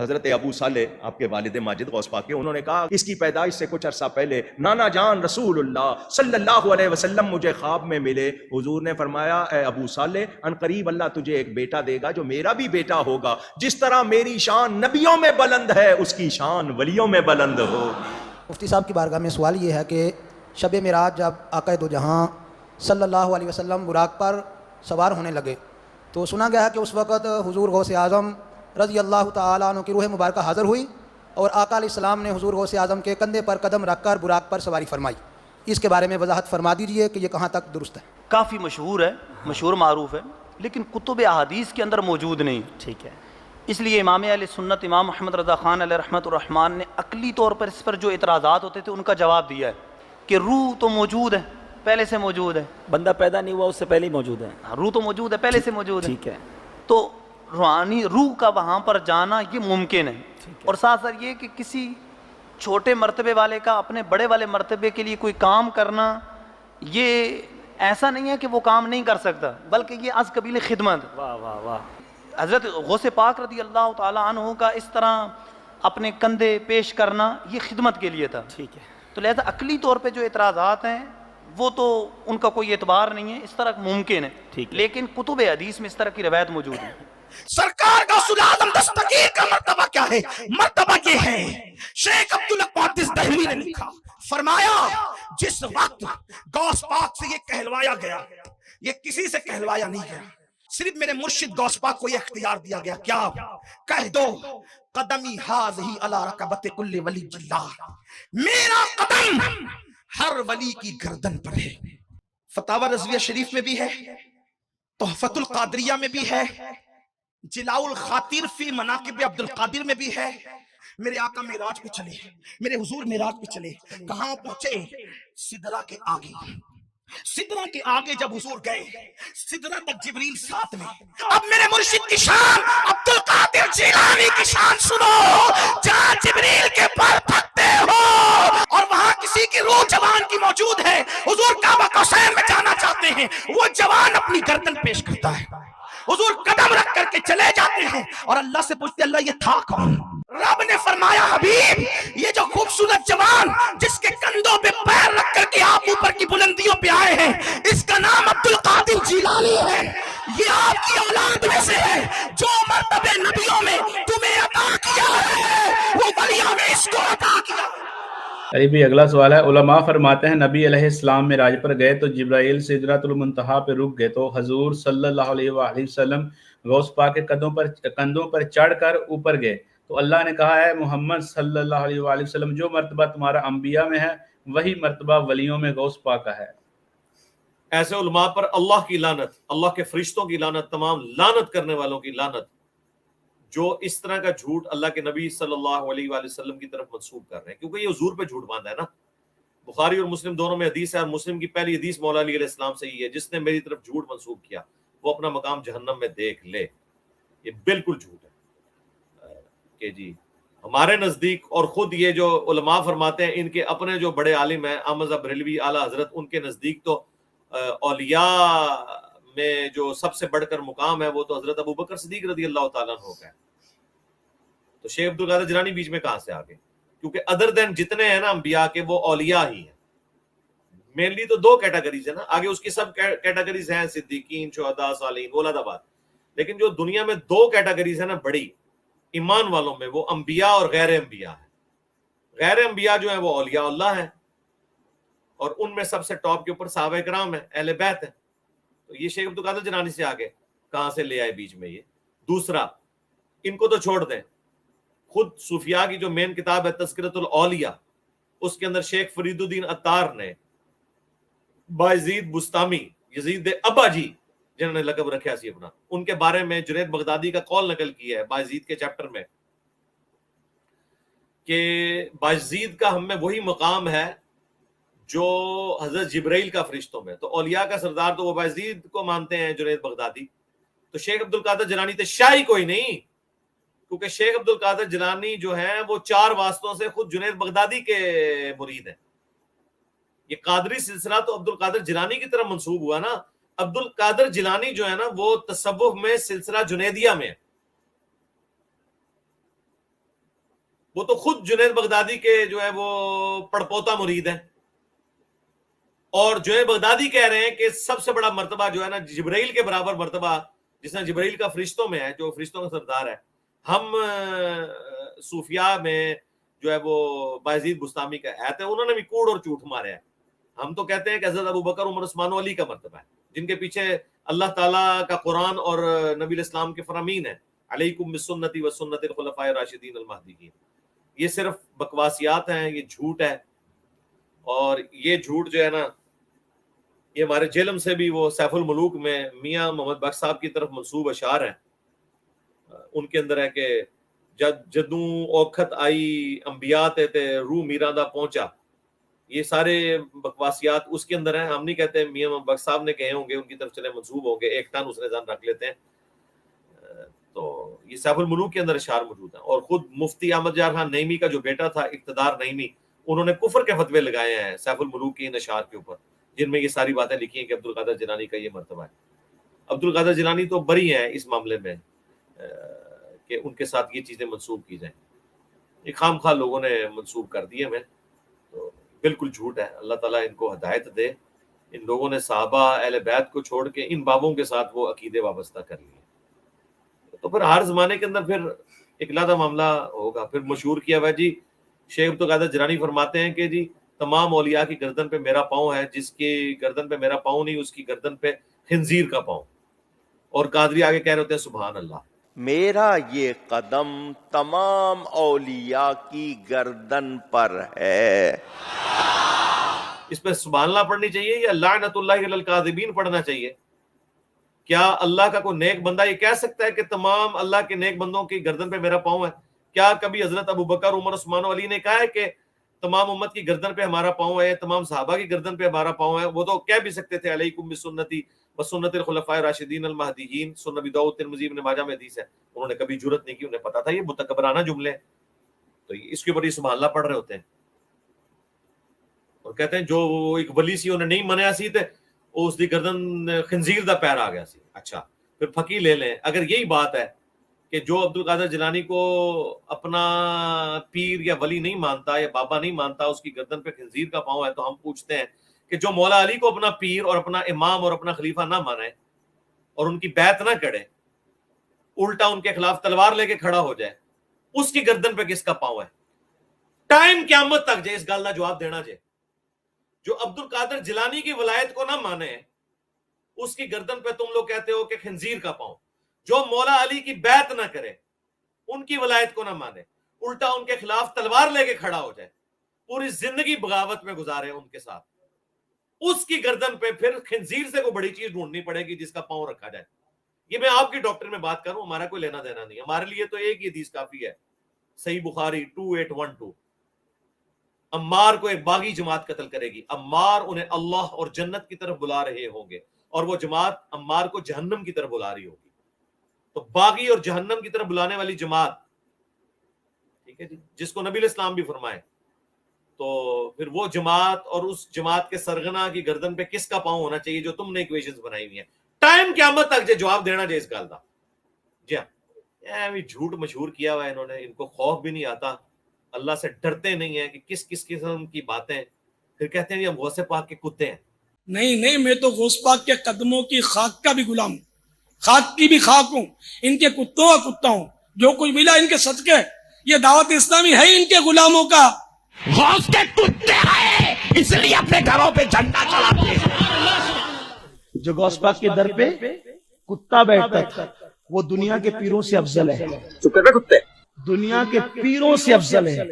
حضرت ابو صالح آپ کے والد ماجد غوث پاک کے، انہوں نے کہا اس کی پیدائش سے کچھ عرصہ پہلے نانا جان رسول اللہ صلی اللہ علیہ وسلم مجھے خواب میں ملے. حضور نے فرمایا اے ابو صالح ان قریب اللہ تجھے ایک بیٹا دے گا جو میرا بھی بیٹا ہوگا، جس طرح میری شان نبیوں میں بلند ہے اس کی شان ولیوں میں بلند ہوگی. مفتی صاحب کی بارگاہ میں سوال یہ ہے کہ شب معراج جب آقا دو جہاں صلی اللہ علیہ وسلم براق پر سوار ہونے لگے تو سنا گیا ہے کہ اس وقت حضور غوث اعظم رضی اللہ تعالیٰ عنہ کی روح مبارکہ حاضر ہوئی اور آقا علیہ السلام نے حضور غوث اعظم کے کندھے پر قدم رکھ کر براق پر سواری فرمائی. اس کے بارے میں وضاحت فرما دیجئے کہ یہ کہاں تک درست ہے. کافی مشہور ہے، مشہور معروف ہے، لیکن کتب احادیث کے اندر موجود نہیں. ٹھیک ہے، اس لیے امام اہل سنت امام محمد رضا خان علیہ رحمۃ الرحمن نے عقلی طور پر اس پر جو اعتراضات ہوتے تھے ان کا جواب دیا ہے کہ روح تو موجود ہے، پہلے سے موجود ہے. بندہ پیدا نہیں ہوا اس سے پہلے ہی موجود ہے. روح تو موجود ہے، پہلے سے موجود ہے. ٹھیک ہے، تو روحانی روح کا وہاں پر جانا یہ ممکن ہے. اور ساتھ ساتھ یہ کہ کسی چھوٹے مرتبے والے کا اپنے بڑے والے مرتبے کے لیے کوئی کام کرنا، یہ ایسا نہیں ہے کہ وہ کام نہیں کر سکتا، بلکہ یہ از قبیل خدمت. واہ واہ واہ. حضرت غوث پاک رضی اللہ تعالیٰ عنہ کا اس طرح اپنے کندھے پیش کرنا یہ خدمت کے لیے تھا. ٹھیک ہے، تو لہذا عقلی طور پہ جو اعتراضات ہیں وہ تو ان کا کوئی اعتبار نہیں ہے، اس طرح ممکن ہے. ٹھیک ہے، لیکن کتب حدیث میں اس طرح کی روایت موجود ہے. سرکار کا غوث اعظم دستگیر کا مرتبہ کیا ہے؟ مرتبہ یہ ہے، شیخ عبدالقادر دہلوی نے لکھا، فرمایا جس وقت غوث پاک سے یہ کہلوایا گیا، یہ کسی سے کہلوایا نہیں گیا، صرف میرے مرشد غوث پاک کو یہ اختیار دیا گیا، کیا کہہ دو قدمی ہاذہی علی رکبت کل ولی اللہ، میرا قدم ہر ولی کی گردن پر ہے. فتاوی رضویہ شریف میں بھی ہے، تحفۃ القادریہ میں بھی ہے، جلاء الخاطر فی مناقب عبد القادر میں بھی ہے. میرے آقا معراج پہ چلے، میرے حضور معراج پہ چلے، کہاں پہنچے؟ سدرہ کے آگے. سدرہ کے آگے جب حضور گئے، سدرہ تک جبریل ساتھ میں. اب میرے مرشد کی شان، عبد القادر جیلانی کی شان سنو. جہاں جبریل کے پر تھکتے ہو اور وہاں کسی کی روح جوان کی موجود ہے، حضور کعبہ قوسین میں جانا چاہتے ہیں، وہ جوان اپنی گردن پیش کرتا ہے، حضور قدم رکھ کر کے چلے جاتے ہیں اور اللہ سے پوچھتے اللہ یہ تھا کون؟ رب نے فرمایا حبیب یہ جو خوبصورت جوان جس کے کندھوں پہ پیر رکھ کر کے آپ اوپر کی بلندیوں پہ آئے ہیں، اس کا نام عبد القادر جیلانی ہے. یہ آپ کی اولاد میں سے ہے. جو مرتبے نبیوں میں تمہیں عطا کیا ہے وہ ولیوں میں اس کو عطا کیا. علی بھی اگلا سوال ہے. علماء فرماتے ہیں نبی علیہ السلام معراج پر گئے تو جبرائیل سدرۃ المنتہا پہ رک گئے تو حضور صلی اللہ علیہ وآلہ وسلم غوث پاک کے کندھوں پر چڑھ کر اوپر گئے تو اللہ نے کہا ہے محمد صلی اللہ علیہ وآلہ وسلم جو مرتبہ تمہارا انبیاء میں ہے وہی مرتبہ ولیوں میں غوث پاک کا ہے. ایسے علماء پر اللہ کی لعنت، اللہ کے فرشتوں کی لعنت، تمام لعنت کرنے والوں کی لعنت جو اس طرح کا جھوٹ اللہ کے نبی صلی اللہ علیہ وآلہ وسلم کی طرف منسوب کر رہے ہیں، کیونکہ یہ حضور پہ جھوٹ باندھا ہے نا. بخاری اور مسلم دونوں میں حدیث ہے، اور مسلم کی پہلی حدیث مولا علی علیہ السلام سے ہی ہے، جس نے میری طرف جھوٹ منسوب کیا وہ اپنا مقام جہنم میں دیکھ لے. یہ بالکل جھوٹ ہے کہ جی ہمارے نزدیک، اور خود یہ جو علماء فرماتے ہیں ان کے اپنے جو بڑے عالم ہیں احمد بریلوی اعلیٰ حضرت، ان کے نزدیک تو اولیاء میں جو سب سے بڑھ کر مقام ہے وہ تو حضرت ابوبکر صدیق رضی اللہ تعالیٰ عنہ کا ہے. تو شیخ عبدالقادر جیلانی بیچ میں کہاں سے آ گئے؟ کیونکہ ادر دین جتنے ہیں نا انبیاء کے وہ اولیاء ہی ہیں. مینلی تو دو کیٹیگریز ہیں نا، آگے اس کی سب کیٹیگریز ہیں، صدیقین، شہداء، صالحین، اولاد آباد. لیکن جو دنیا میں دو کیٹیگریز ہیں نا بڑی ایمان والوں میں، وہ انبیاء اور غیر انبیاء ہیں. غیر انبیاء جو ہیں وہ اولیاء اللہ ہیں، اور ان میں سب سے ٹاپ کے اوپر صحابہ کرام ہیں، اہل بیت ہیں. تو یہ شیخ عبدالقادر جیلانی سے آگے کہاں سے لے آئے بیچ میں یہ؟ دوسرا، ان کو تو چھوڑ دیں، خود صوفیاء کی جو مین کتاب ہے تذکرۃ الاولیاء، اس کے اندر شیخ فرید الدین عطار نے بایزید بستامی، یزید ابا جی جنہوں نے لقب رکھا سی اپنا، ان کے بارے میں جنید بغدادی کا قول نقل کیا ہے بایزید کے چیپٹر میں کہ بایزید کا ہم میں وہی مقام ہے جو حضرت جبرائیل کا فرشتوں میں. تو اولیاء کا سردار تو وہ بایزید کو مانتے ہیں جنید بغدادی. تو شیخ عبدالقادر جیلانی تو شاہی کوئی نہیں، کیونکہ شیخ عبدالقادر جیلانی جو ہیں وہ 4 واسطوں سے خود جنید بغدادی کے مرید ہیں. یہ قادری سلسلہ تو عبدالقادر جیلانی کی طرف منسوب ہوا نا. عبدالقادر جیلانی جو ہے نا وہ تصوف میں سلسلہ جنیدیہ میں ہے. وہ تو خود جنید بغدادی کے جو ہے وہ پڑپوتا مرید ہیں، اور جنید بغدادی کہہ رہے ہیں کہ سب سے بڑا مرتبہ جو ہے نا جبرائیل کے برابر مرتبہ، جس نے جبرائیل کا فرشتوں میں ہے، جو فرشتوں کا سردار ہے. ہم صوفیاء میں جو ہے وہ بایزید بستامی کا آیت ہے، انہوں نے بھی کوڑ اور جھوٹ مارے ہیں. ہم تو کہتے ہیں کہ حضرت ابوبکر، عمر، عثمان و علی کا مرتبہ ہے، جن کے پیچھے اللہ تعالیٰ کا قرآن اور نبی الاسلام کے فرامین ہیں، علیکم بسنتی و سنت الخلفاء الراشدین المہدیین. یہ صرف بکواسیات ہیں، یہ جھوٹ ہے. اور یہ جھوٹ جو ہے نا، یہ ہمارے جیلم سے بھی وہ سیف الملوک میں میاں محمد بخش صاحب کی طرف منسوب اشعار ہیں. ان کے اندر ہے کہ جدوں اوکھت آئی انبیاء تے روح میرا دا پہنچا. یہ سارے بکواسیات اس کے اندر ہیں. ہم نہیں کہتے میاں محمد بخش صاحب نے کہے ہوں گے، ان کی طرف چلے منسوب ہوں گے، ایک ٹن اس نے زن رکھ لیتے ہیں. تو یہ سیف الملوک کے اندر اشعار موجود ہیں. اور خود مفتی احمد یار خان نعیمی کا جو بیٹا تھا اقتدار نعیمی، انہوں نے کفر کے فتوے لگائے ہیں سیف الملوک کے ان اشعار کے اوپر، جن میں یہ ساری باتیں لکھی ہیں کہ عبد القادر جیلانی کا یہ مرتبہ ہے. عبد القادر جیلانی تو بری ہیں اس معاملے میں کہ ان کے ساتھ یہ چیزیں منسوب کی جائیں. یہ خام خواہ لوگوں نے منسوب کر دیے میں، تو بالکل جھوٹ ہے. اللہ تعالیٰ ان کو ہدایت دے. ان لوگوں نے صحابہ اہل بیت کو چھوڑ کے ان بابوں کے ساتھ وہ عقیدے وابستہ کر لیے. تو پھر ہر زمانے کے اندر پھر ایک علیحدہ معاملہ ہوگا. پھر مشہور کیا ہوا جی شیخ عبد القادر جیلانی فرماتے ہیں کہ جی تمام اولیاء کی گردن پہ میرا پاؤں ہے، جس کی گردن پہ میرا پاؤں نہیں، اس کی گردن پہ خنزیر کا پاؤں. اور قادری آگے کہہ رہے ہوتے ہیں سبحان اللہ، میرا یہ قدم تمام اولیاء کی گردن پر ہے. اس پہ سبحان اللہ پڑھنی چاہیے یا لعنت اللہ علی الکاذبین پڑھنا چاہیے؟ کیا اللہ کا کوئی نیک بندہ یہ کہہ سکتا ہے کہ تمام اللہ کے نیک بندوں کی گردن پہ میرا پاؤں ہے؟ کیا کبھی حضرت ابوبکر، عمر، عثمان و علی نے کہا ہے کہ تمام امت کی گردن پہ ہمارا پاؤں ہے، تمام صحابہ کی گردن پہ ہمارا پاؤں ہے؟ وہ تو کہہ بھی سکتے تھے علیکم بسنتی وسنت الخلفاء الراشدین المہدیین، سنن ابی داؤد، ترمذی، ابن ماجہ میں حدیث ہے. انہوں نے کبھی جرأت نہیں کی، انہیں پتا تھا یہ متکبرانہ جملے ہیں، تو اس کے اوپر یہ سبحان اللہ پڑھ رہے ہوتے ہیں. اور کہتے ہیں جو ایک ولی سی انہیں نہیں منیا سی تے اس دی گردن خنزیر دا پیر آ گیا سی. اچھا پھر پھکی لے لیں. اگر یہی بات ہے کہ جو عبد القادر جیلانی کو اپنا پیر یا ولی نہیں مانتا یا بابا نہیں مانتا، اس کی گردن پہ خنزیر کا پاؤں ہے، تو ہم پوچھتے ہیں کہ جو مولا علی کو اپنا پیر اور اپنا امام اور اپنا خلیفہ نہ مانے اور ان کی بیعت نہ کرے، الٹا ان کے خلاف تلوار لے کے کھڑا ہو جائے، اس کی گردن پہ کس کا پاؤں ہے؟ ٹائم قیامت تک جائے اس گل کا جواب دینا جائے. جو عبد القادر جیلانی کی ولایت کو نہ مانے، اس کی گردن پہ تم لوگ کہتے ہو کہ خنزیر کا پاؤں. جو مولا علی کی بیعت نہ کرے، ان کی ولایت کو نہ مانے، الٹا ان کے خلاف تلوار لے کے کھڑا ہو جائے، پوری زندگی بغاوت میں گزارے ان کے ساتھ، اس کی گردن پہ پھر خنزیر سے کوئی بڑی چیز ڈھونڈنی پڑے گی جس کا پاؤں رکھا جائے. یہ میں آپ کی ڈاکٹر میں بات کروں، ہمارا کوئی لینا دینا نہیں. ہمارے لیے تو ایک ہی حدیث کافی ہے، صحیح بخاری 2812. عمار کو ایک باغی جماعت قتل کرے گی، عمار انہیں اللہ اور جنت کی طرف بلا رہے ہوں گے، اور وہ جماعت عمار کو جہنم کی طرف بلا رہی ہوگی. تو باغی اور جہنم کی طرف بلانے والی جماعت، ٹھیک ہے جی، جس کو نبی الاسلام بھی فرمائے، تو پھر وہ جماعت اور اس جماعت کے سرغنہ کی گردن پہ کس کا پاؤں ہونا چاہیے جو تم نے ایکویشنز بنائی ہوئی ہیں؟ ٹائم قیامت تک جواب دینا جائے اس گل کا. جی ہاں، جھوٹ مشہور کیا ہوا ہے انہوں نے. ان کو خوف بھی نہیں آتا، اللہ سے ڈرتے نہیں ہیں کہ کس کس قسم کی باتیں. پھر کہتے ہیں یہ غوث پاک کے کتے ہیں. نہیں میں تو غوث پاک کے قدموں کی خاک کا بھی غلام ہوں، خاک کی بھی خاک ہوں، ان کے کتوں کا کتا ہوں. جو کچھ ملا ان کے صدقے. یہ دعوت اسلامی ہے ان کے غلاموں کا. غوث کے کتے ہیں، اس لیے اپنے گھروں پہ جھنڈا چلاتے ہیں. جو غوث پاک کے در پہ کتا بیٹھتا تھا وہ دنیا کے پیروں سے افضل ہے. کتے دنیا کے پیروں سے افضل ہے.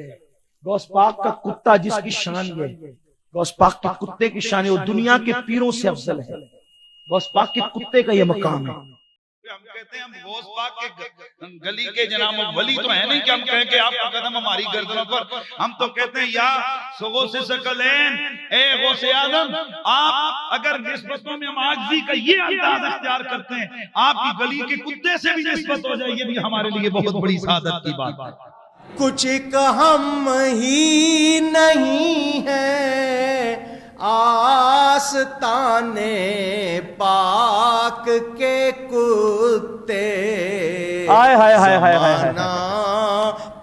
غوث پاک کا کتا جس کی شان یہ، غوث پاک کے کتے کی شان ہے، وہ دنیا کے پیروں سے افضل ہے. غوث پاک کے کتے کا یہ مقام ہے. ہم کہتے ہیں ہم غوث پاک کے گلی کے جناب ولی تو ہے نہیں کہ ہم کہیں کہ آپ کا قدم ہماری گردنوں پر. ہم تو کہتے ہیں یا غوث ثقلین، اے غوث اعظم، آپ اگر نسبتوں میں ہم عاجزی کا یہ انداز اختیار کرتے ہیں، آپ کی گلی کے کتے سے بھی نسبت ہو جائے، یہ بھی ہمارے لیے بہت بڑی سعادت کی بات ہے. کچھ ہم ہی نہیں ہے آستانے پاک کے کتے، ہائے ہائے ہائے ہائے ہائے، زمانہ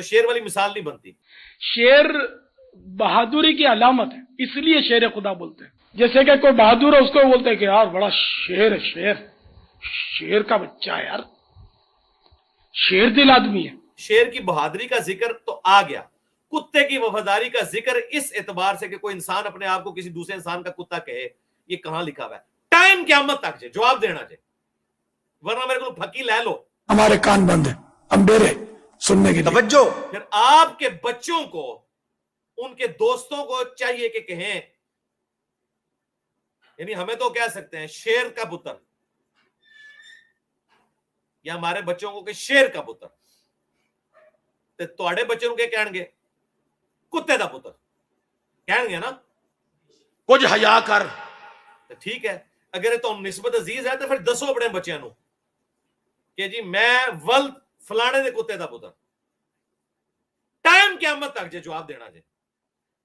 تو شیر والی مثال نہیں بنتی. شیر بہادری کی علامت ہے، اس لیے شیر خدا بولتے ہیں. جیسے کہ کوئی بہادر ہے اس کو بولتے ہیں کہ یار بڑا شیر ہے، شیر کا بچہ ہے یار، شیر دل آدمی ہے. شیر کی بہادری کا ذکر تو آ گیا، کتے کی وفاداری کا ذکر اس اعتبار سے کہ کوئی انسان اپنے آپ کو کسی دوسرے انسان کا کتا کہے، یہ کہاں لکھا ہوا ہے؟ ٹائم قیامت تک جواب دینا چاہیے، ورنہ میرے کو پھکی لے لو. ہمارے کان بند ہیں، ہم ڈرے سننے کے لیے. توجہ. پھر آپ کے بچوں کو، ان کے دوستوں کو چاہیے کہ کہیں، یعنی ہمیں تو کہہ سکتے ہیں شیر کا پتر، یا ہمارے بچوں کو کہ شیر کا پتر، تو بچے کو کیا کہیں گے؟ کتے دا پتر کہیں گے نا. کچھ حیا کر. ٹھیک ہے، اگر تو نسبت عزیز ہے تو پھر دسو اپنے بچوں نو کہ جی میں ولد فلانے دے کتے دا پتر. ٹائم قیامت تک جواب دینا جی.